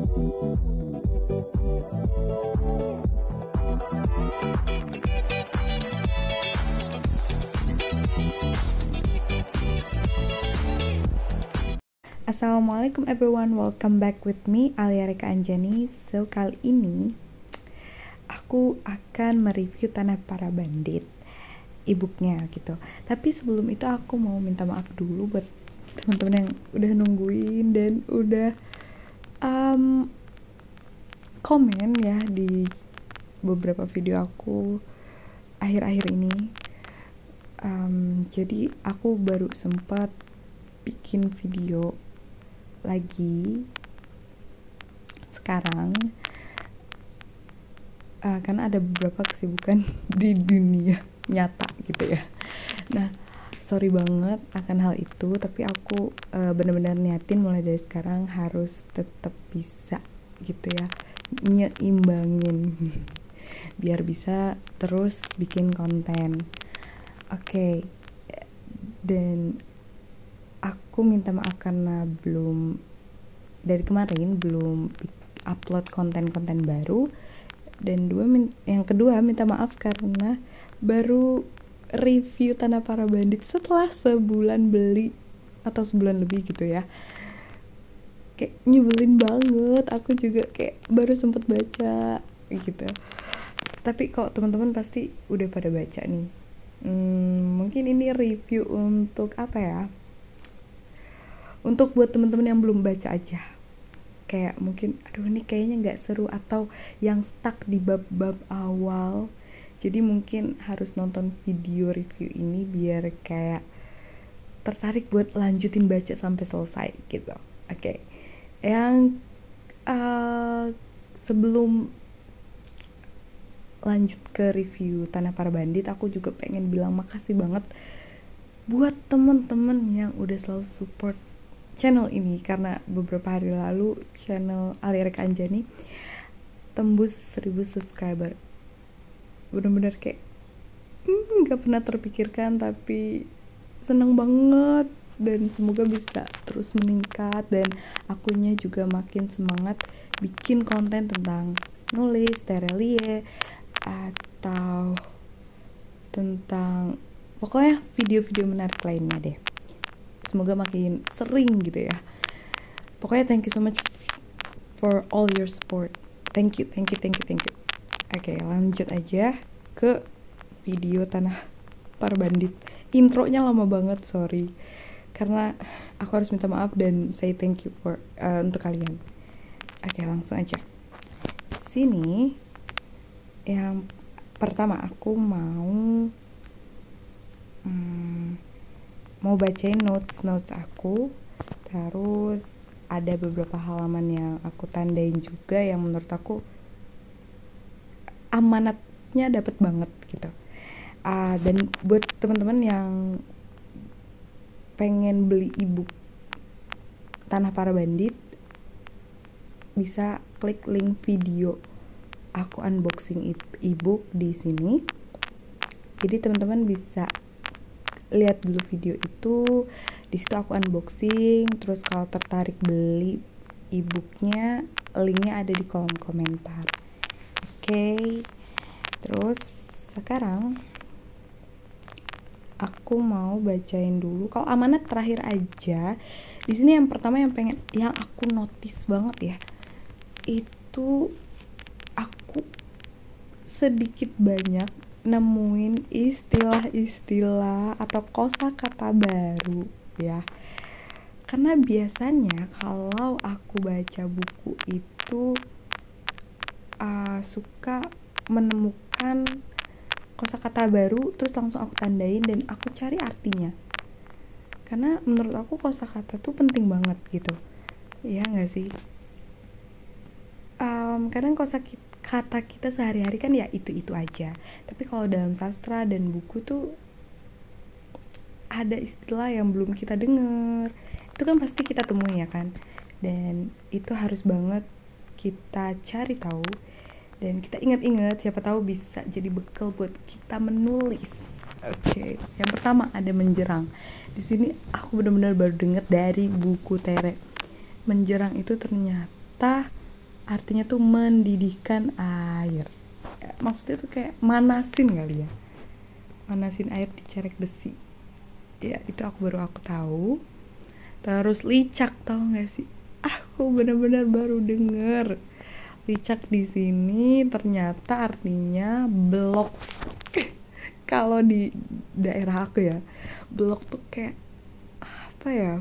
Assalamualaikum everyone, welcome back with me Alia Rika Anjani. So kali ini aku akan mereview Tanah Para Bandit e-booknya gitu. Tapi sebelum itu aku mau minta maaf dulu buat teman-teman yang udah nungguin dan udah komen ya di beberapa video aku akhir-akhir ini. Jadi aku baru sempat bikin video lagi sekarang karena ada beberapa kesibukan di dunia nyata gitu ya. Nah, sorry banget akan hal itu, tapi aku benar-benar niatin mulai dari sekarang harus tetap bisa gitu ya, nyeimbangin biar bisa terus bikin konten. Oke. Dan aku minta maaf karena dari kemarin belum upload konten-konten baru. Dan yang kedua minta maaf karena baru review Tanah Para Bandit setelah sebulan beli atau sebulan lebih gitu ya. Kayak nyebelin banget, aku juga kayak baru sempet baca gitu. Tapi kok teman-teman pasti udah pada baca nih. Mungkin ini review untuk apa ya? Untuk buat teman-teman yang belum baca aja, kayak mungkin aduh ini kayaknya nggak seru, atau yang stuck di bab-bab awal, jadi mungkin harus nonton video review ini biar kayak tertarik buat lanjutin baca sampai selesai gitu. Oke. Yang sebelum lanjut ke review Tanah Para Bandit, aku juga pengen bilang makasih banget buat teman-teman yang udah selalu support channel ini, karena beberapa hari lalu channel Alia Rika Anjani tembus 1000 subscriber. Bener-bener kayak gak pernah terpikirkan, tapi seneng banget dan semoga bisa terus meningkat, dan akunya juga makin semangat bikin konten tentang nulis, terelie, atau tentang pokoknya video-video menarik lainnya deh. Semoga makin sering gitu ya. Pokoknya thank you so much for all your support. Thank you. Oke, lanjut aja ke video Tanah Para Bandit. Intronya lama banget, sorry. Karena aku harus minta maaf dan say thank you untuk kalian. Oke, langsung aja. Sini yang pertama aku mau bacain notes aku, terus ada beberapa halaman yang aku tandain juga yang menurut aku amanatnya dapet banget gitu. Dan buat teman-teman yang pengen beli ebook Tanah Para Bandit, bisa klik link video aku unboxing ebook di sini. Jadi teman-teman bisa lihat dulu video itu, di situ aku unboxing. Terus kalau tertarik beli e-booknya, linknya ada di kolom komentar. Oke. Terus sekarang aku mau bacain dulu. Kalau amanat terakhir aja. Di sini yang pertama yang aku notice banget ya, itu aku sedikit banyak nemuin istilah-istilah atau kosakata baru ya. Karena biasanya kalau aku baca buku itu suka menemukan kosakata baru terus langsung aku tandain dan aku cari artinya. Karena menurut aku kosakata tuh penting banget gitu. Ya nggak sih? Kadang kata kita sehari-hari kan ya itu aja, tapi kalau dalam sastra dan buku tuh ada istilah yang belum kita dengar, itu kan pasti kita temui ya kan, dan itu harus banget kita cari tahu dan kita ingat-ingat, siapa tahu bisa jadi bekal buat kita menulis. Oke. Yang pertama ada menjerang. Di sini aku benar-benar baru dengar dari buku Tere. Menjerang itu ternyata artinya tuh mendidihkan air. Maksudnya tuh kayak manasin kali ya, manasin air dicerek besi. Ya itu baru aku tahu. Terus licak, tau gak sih? Aku benar-benar baru denger. Licak di sini ternyata artinya blok. Kalau di daerah aku ya, blok tuh kayak apa ya?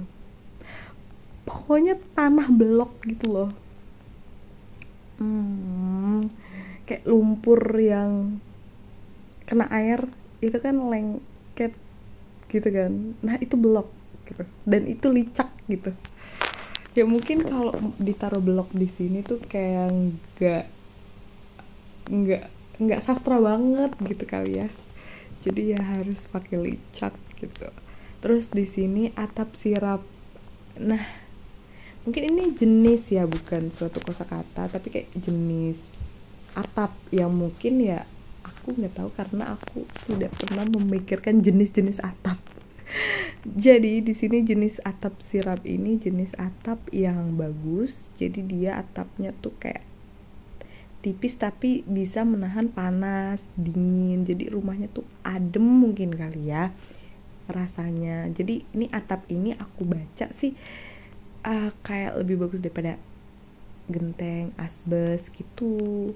Pokoknya tanah blok gitu loh. Kayak lumpur yang kena air itu kan lengket gitu kan. Nah itu blok gitu. Dan itu licak gitu. Ya mungkin kalau ditaruh blok di sini tuh kayak nggak nggak sastra banget gitu kali ya. Jadi ya harus pakai licak gitu. Terus di sini atap sirap. Nah, mungkin ini jenis ya, bukan suatu kosakata, tapi kayak jenis atap yang mungkin ya aku nggak tahu karena aku tidak pernah memikirkan jenis-jenis atap. Jadi di sini jenis atap sirap ini jenis atap yang bagus. Jadi dia atapnya tuh kayak tipis tapi bisa menahan panas, dingin. Jadi rumahnya tuh adem mungkin kali ya rasanya. Jadi ini atap ini aku baca sih kayak lebih bagus daripada genteng, asbes gitu.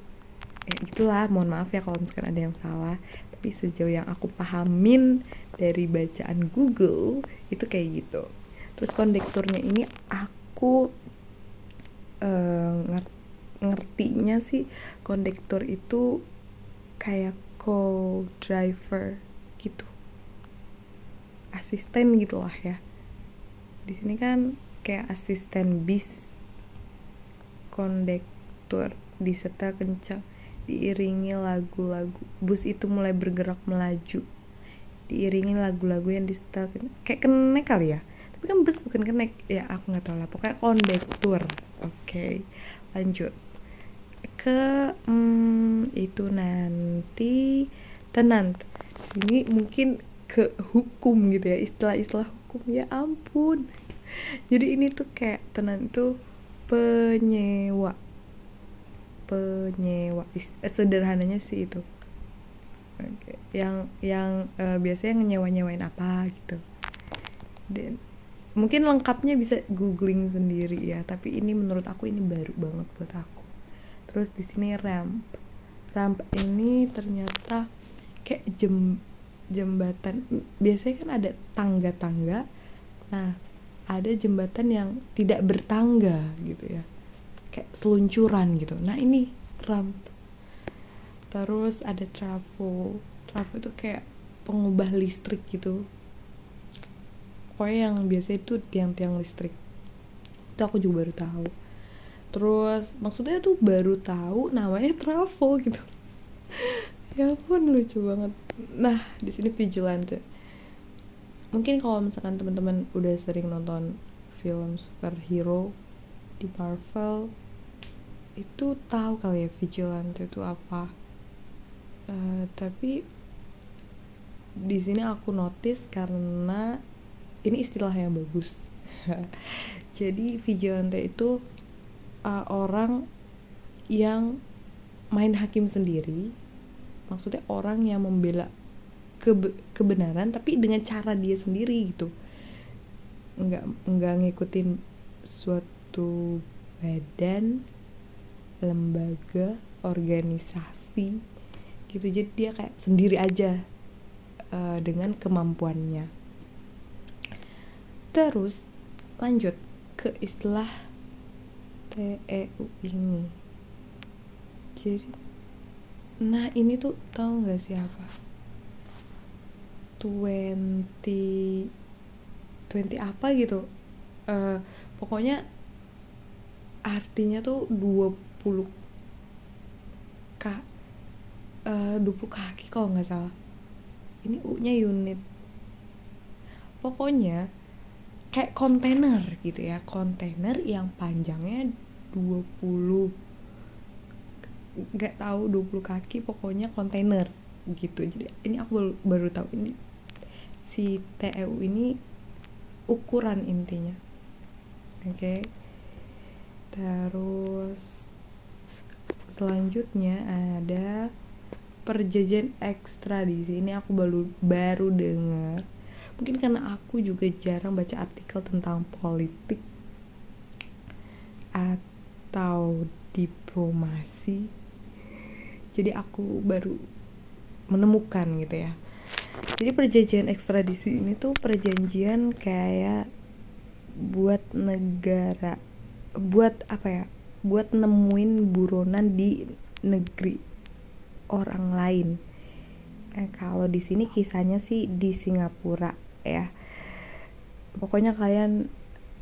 Gitulah, mohon maaf ya kalau misalkan ada yang salah. Tapi sejauh yang aku pahamin dari bacaan Google itu kayak gitu. Terus kondekturnya ini aku ngertinya sih kondektur itu kayak co-driver gitu, asisten gitulah ya. Di sini kan kayak asisten bis. Kondektur disetel kencang, diiringi lagu-lagu. Bus itu mulai bergerak melaju, diiringi lagu-lagu yang disetel kencang. Kayak kenek kali ya, tapi kan bus bukan kenek ya, aku nggak tahu lah, pokoknya kondektur. Oke, lanjut ke itu nanti tenant. Sini mungkin ke hukum gitu ya, istilah-istilah hukum, ya ampun. Jadi ini tuh kayak tenant itu penyewa sederhananya sih itu. Oke. Yang biasanya nyewain apa gitu. Dan mungkin lengkapnya bisa googling sendiri ya, tapi ini menurut aku ini baru banget buat aku. Terus di sini ramp ini ternyata kayak jembatan. Biasanya kan ada tangga-tangga, nah ada jembatan yang tidak bertangga gitu ya, kayak seluncuran gitu. Nah ini ramp. Terus ada trafo itu kayak pengubah listrik gitu, pokoknya yang biasa itu tiang-tiang listrik. Itu aku juga baru tahu. Terus maksudnya tuh baru tahu namanya trafo gitu. Ya ampun, lucu banget. Nah di sini vigilante. Mungkin kalau misalkan teman-teman udah sering nonton film superhero di Marvel itu tahu kali ya vigilante itu apa. Tapi di sini aku notice karena ini istilah yang bagus. Jadi vigilante itu orang yang main hakim sendiri. Maksudnya orang yang membela kebenaran tapi dengan cara dia sendiri gitu. Enggak ngikutin suatu badan, lembaga, organisasi gitu. Jadi dia kayak sendiri aja dengan kemampuannya. Terus lanjut ke istilah TEU ini. Jadi nah ini tuh tahu nggak sih apa? 20 apa gitu. Pokoknya artinya tuh 20 kaki kalau nggak salah. Ini U-nya unit. Pokoknya kayak kontainer gitu ya, kontainer yang panjangnya 20, nggak tahu 20 kaki, pokoknya kontainer gitu. Jadi ini aku baru tahu ini si TEU ini ukuran intinya. Oke. Terus selanjutnya ada perjanjian ekstradisi. Ini aku baru dengar. Mungkin karena aku juga jarang baca artikel tentang politik atau diplomasi, jadi aku baru menemukan gitu ya. Jadi perjanjian ekstradisi ini tuh perjanjian kayak buat negara, buat nemuin buronan di negeri orang lain. Kalau di sini kisahnya sih di Singapura ya. Pokoknya kalian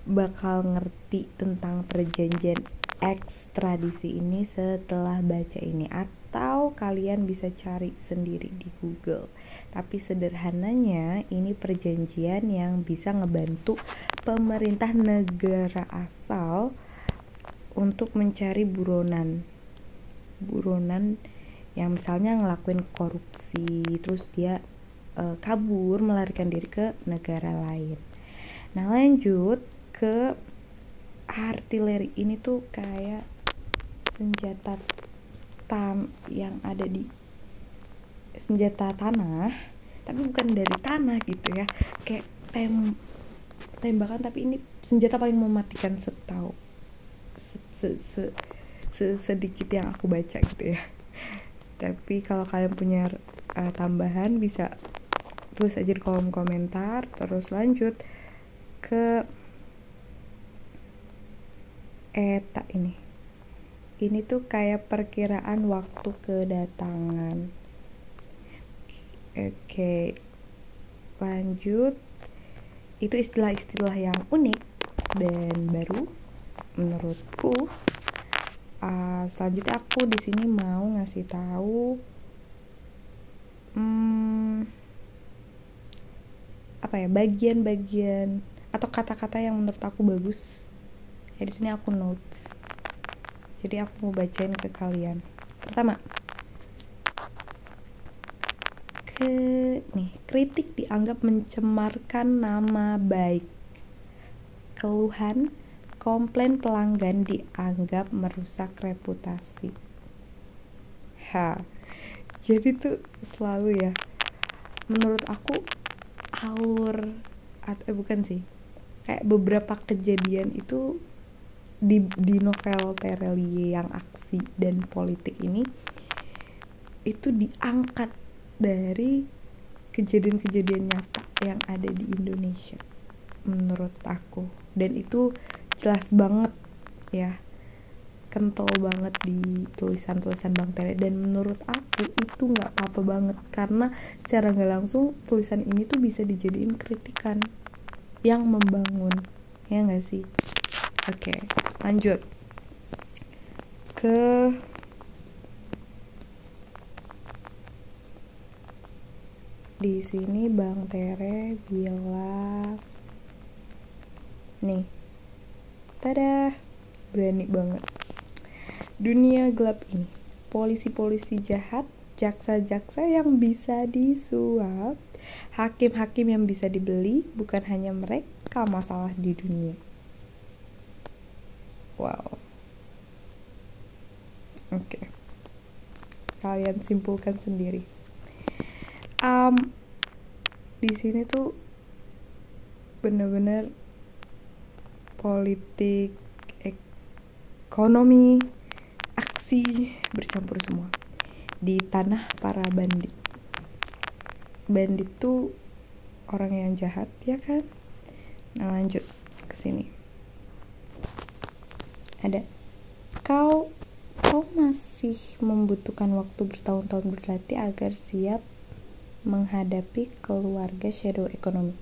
bakal ngerti tentang perjanjian ekstradisi ini setelah baca ini, atau kalian bisa cari sendiri di Google. Tapi sederhananya ini perjanjian yang bisa ngebantu pemerintah negara asal untuk mencari buronan yang misalnya ngelakuin korupsi, terus dia kabur melarikan diri ke negara lain. Nah, lanjut ke artileri. Ini tuh kayak senjata yang ada di senjata tanah, tapi bukan dari tanah gitu ya, kayak tembakan, tapi ini senjata paling mematikan sedikit yang aku baca gitu ya. Tapi kalau kalian punya tambahan bisa tulis aja di kolom komentar. Terus lanjut ke ETA ini tuh kayak perkiraan waktu kedatangan. Oke, lanjut. Itu istilah-istilah yang unik dan baru menurutku. Selanjutnya aku di sini mau ngasih tahu bagian-bagian atau kata-kata yang menurut aku bagus. Ya, di sini aku notes. Jadi aku mau bacain ke kalian. Pertama, kritik dianggap mencemarkan nama baik. Keluhan, komplain pelanggan dianggap merusak reputasi. Jadi tuh selalu ya, menurut aku kayak beberapa kejadian itu di novel Terelie yang aksi dan politik ini itu diangkat dari kejadian-kejadian nyata yang ada di Indonesia menurut aku, dan itu jelas banget ya, kental banget di tulisan-tulisan Bang Tere, dan menurut aku itu nggak apa-apa banget karena secara nggak langsung tulisan ini tuh bisa dijadiin kritikan yang membangun, ya nggak sih? Oke, lanjut ke di sini Bang Tere bilang nih, tada, berani banget. Dunia gelap ini, polisi-polisi jahat, jaksa-jaksa yang bisa disuap, hakim-hakim yang bisa dibeli, bukan hanya mereka masalah di dunia. Wow. Oke. Kalian simpulkan sendiri. Di sini tuh bener-bener politik, ekonomi, aksi bercampur semua di tanah para bandit. Bandit tuh orang yang jahat, ya kan? Nah, lanjut ke sini. Ada, kau masih membutuhkan waktu bertahun-tahun berlatih agar siap menghadapi keluarga shadow economy.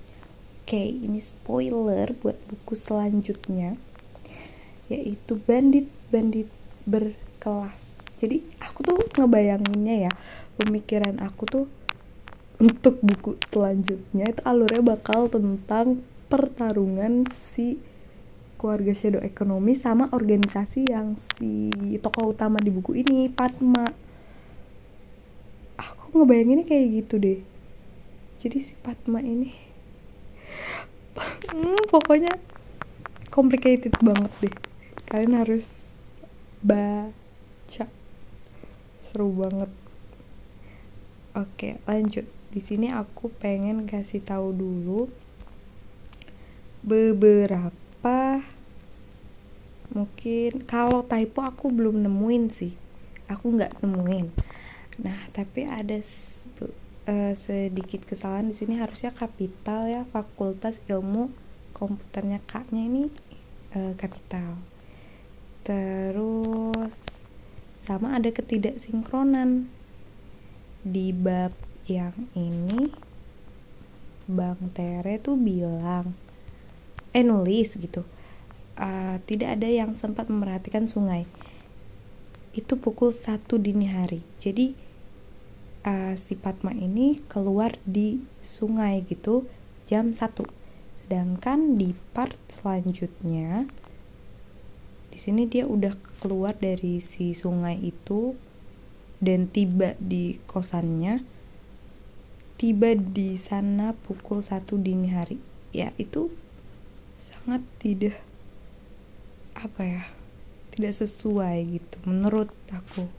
Oke, ini spoiler buat buku selanjutnya, yaitu bandit-bandit berkelas. Jadi aku tuh ngebayanginnya ya, pemikiran aku tuh untuk buku selanjutnya itu alurnya bakal tentang pertarungan si keluarga shadow economy sama organisasi yang si tokoh utama di buku ini, Padma. Aku ngebayanginnya kayak gitu deh. Jadi si Padma ini pokoknya complicated banget deh. Kalian harus baca. seru banget. Oke, lanjut. Di sini aku pengen kasih tahu dulu beberapa, mungkin kalau typo aku belum nemuin sih. Aku nggak nemuin. Nah, tapi ada sedikit kesalahan di sini. Harusnya kapital ya, Fakultas Ilmu Komputernya K-nya ini kapital. Terus sama ada ketidaksinkronan di bab yang ini. Bang Tere tuh bilang nulis gitu, tidak ada yang sempat memerhatikan sungai. Itu pukul 1 dini hari. Jadi si Padma ini keluar di sungai gitu jam 1. Sedangkan di part selanjutnya di sini dia udah keluar dari si sungai itu dan tiba di kosannya. Tiba di sana pukul 1 dini hari. Ya, itu sangat tidak tidak sesuai gitu menurut aku.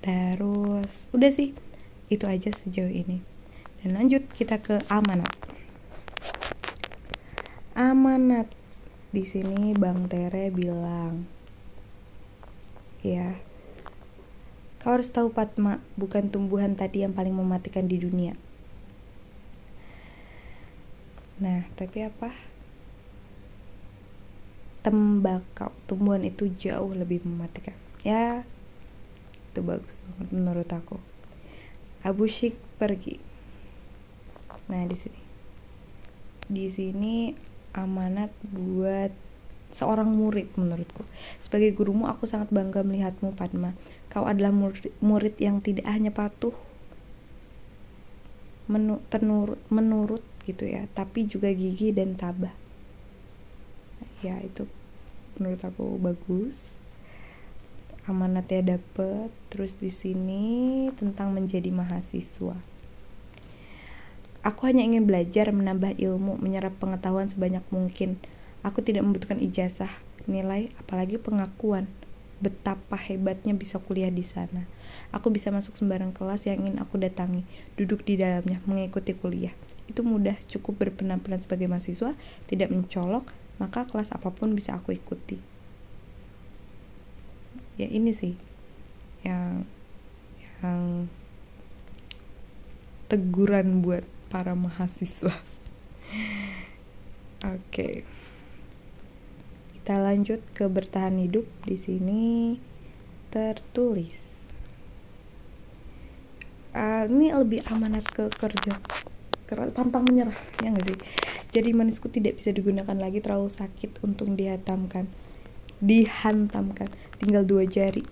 Terus udah sih, itu aja sejauh ini. Dan lanjut kita ke amanat. Amanat di sini Bang Tere bilang, ya, kau harus tahu Padma bukan tumbuhan tadi yang paling mematikan di dunia. Nah, tapi apa? Tembakau, tumbuhan itu jauh lebih mematikan. Ya, itu bagus banget menurut aku. Abu Syik pergi. Nah, di sini amanat buat seorang murid menurutku. Sebagai gurumu, aku sangat bangga melihatmu, Padma. Kau adalah murid yang tidak hanya patuh menurut gitu ya, tapi juga gigih dan tabah. Ya, itu menurut aku bagus. Amanatnya dapet. Terus di sini tentang menjadi mahasiswa. Aku hanya ingin belajar, menambah ilmu, menyerap pengetahuan sebanyak mungkin. Aku tidak membutuhkan ijazah, nilai, apalagi pengakuan. Betapa hebatnya bisa kuliah di sana. Aku bisa masuk sembarang kelas yang ingin aku datangi, duduk di dalamnya, mengikuti kuliah. Itu mudah, cukup berpenampilan sebagai mahasiswa, tidak mencolok, maka kelas apapun bisa aku ikuti. Ya, ini sih yang teguran buat para mahasiswa. Oke. Kita lanjut ke bertahan hidup. Di sini tertulis, ini lebih amanat ke kerja, pantang menyerah, ya nggak sih? Jadi manisku tidak bisa digunakan lagi, terlalu sakit untuk dihantamkan, tinggal 2 jari,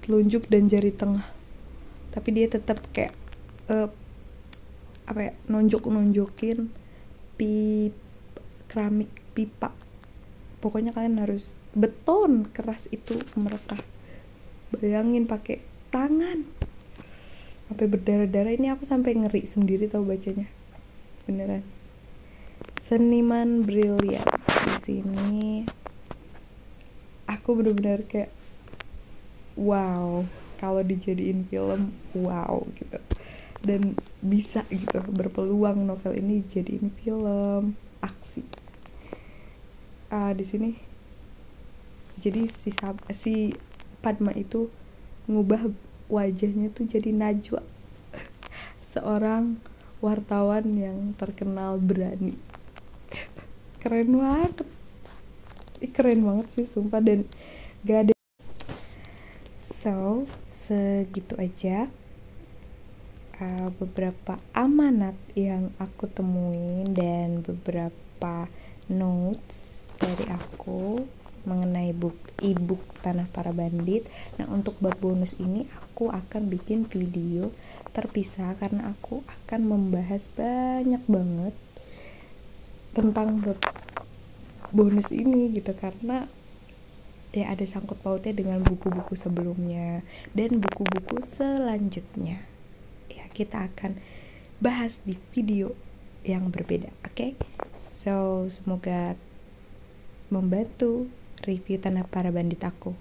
telunjuk dan jari tengah. Tapi dia tetap kayak nonjokin keramik pipa. Pokoknya kalian harus beton keras itu merekah. Bayangin pakai tangan sampai berdarah-darah. Ini aku sampai ngeri sendiri tahu bacanya, beneran. Seniman brilian. Di sini aku bener-bener kayak wow, kalau dijadiin film wow gitu. Dan bisa gitu, berpeluang novel ini jadiin film aksi. Di sini jadi si Padma itu ngubah wajahnya tuh jadi Najwa, seorang wartawan yang terkenal berani. Keren banget sih sumpah. Dan gak ada. So segitu aja beberapa amanat yang aku temuin dan beberapa notes dari aku mengenai e-book Tanah Para Bandit. Nah, untuk bab bonus ini aku akan bikin video terpisah karena aku akan membahas banyak banget tentang bab bonus ini gitu, karena ya ada sangkut pautnya dengan buku-buku sebelumnya dan buku-buku selanjutnya. Ya, kita akan bahas di video yang berbeda, oke? So, semoga membantu review Tanah Para Bandit aku.